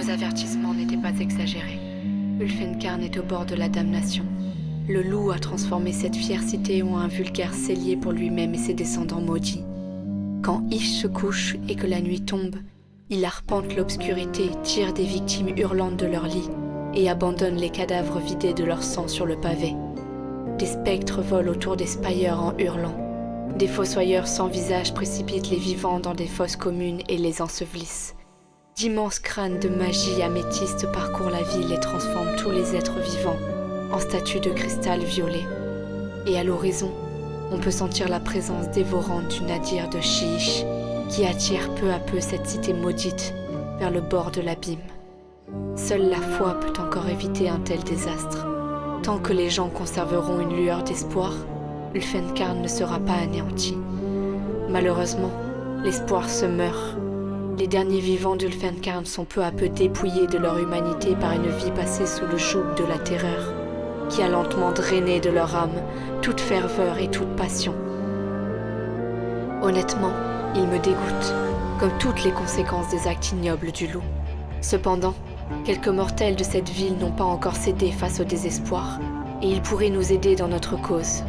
Nos avertissements n'étaient pas exagérés. Ulfenkarn est au bord de la damnation. Le loup a transformé cette fière cité en un vulgaire cellier pour lui-même et ses descendants maudits. Quand Ish se couche et que la nuit tombe, il arpente l'obscurité, tire des victimes hurlantes de leur lit et abandonne les cadavres vidés de leur sang sur le pavé. Des spectres volent autour des Spires en hurlant. Des fossoyeurs sans visage précipitent les vivants dans des fosses communes et les ensevelissent. D'immenses crânes de magie améthyste parcourent la ville et transforment tous les êtres vivants en statues de cristal violet. Et à l'horizon, on peut sentir la présence dévorante du nadir de Shyish qui attire peu à peu cette cité maudite vers le bord de l'abîme. Seule la foi peut encore éviter un tel désastre. Tant que les gens conserveront une lueur d'espoir, Ulfenkarn ne sera pas anéanti. Malheureusement, l'espoir se meurt. Les derniers vivants d'Ulfenkarn sont peu à peu dépouillés de leur humanité par une vie passée sous le joug de la terreur, qui a lentement drainé de leur âme toute ferveur et toute passion. Honnêtement, il me dégoûte, comme toutes les conséquences des actes ignobles du loup. Cependant, quelques mortels de cette ville n'ont pas encore cédé face au désespoir, et ils pourraient nous aider dans notre cause.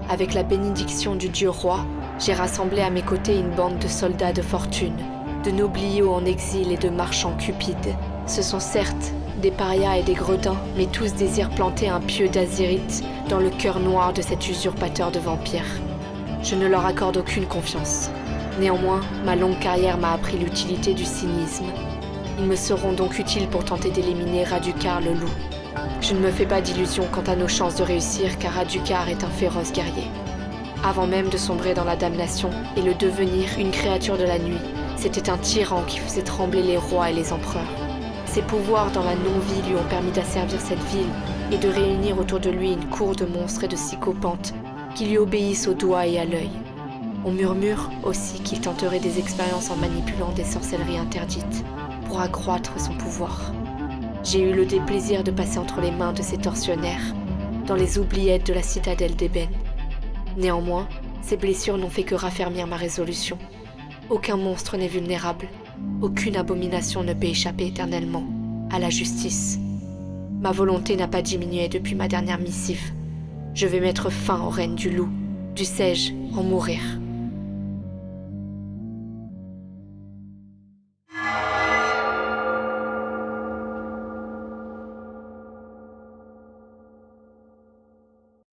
Avec la bénédiction du dieu roi, j'ai rassemblé à mes côtés une bande de soldats de fortune, de nobliaux en exil et de marchands cupides. Ce sont certes des parias et des gredins, mais tous désirent planter un pieu d'azérite dans le cœur noir de cet usurpateur de vampires. Je ne leur accorde aucune confiance. Néanmoins, ma longue carrière m'a appris l'utilité du cynisme. Ils me seront donc utiles pour tenter d'éliminer Radukar le loup. Je ne me fais pas d'illusions quant à nos chances de réussir, car Radukar est un féroce guerrier. Avant même de sombrer dans la damnation et le devenir une créature de la nuit, c'était un tyran qui faisait trembler les rois et les empereurs. Ses pouvoirs dans la non-vie lui ont permis d'asservir cette ville et de réunir autour de lui une cour de monstres et de psychopathes qui lui obéissent au doigt et à l'œil. On murmure aussi qu'il tenterait des expériences en manipulant des sorcelleries interdites pour accroître son pouvoir. J'ai eu le déplaisir de passer entre les mains de ces tortionnaires dans les oubliettes de la citadelle d'Ébène. Néanmoins, ces blessures n'ont fait que raffermir ma résolution. Aucun monstre n'est vulnérable, aucune abomination ne peut échapper éternellement à la justice. Ma volonté n'a pas diminué depuis ma dernière missive. Je vais mettre fin au règne du loup. Dussé-je en mourir ?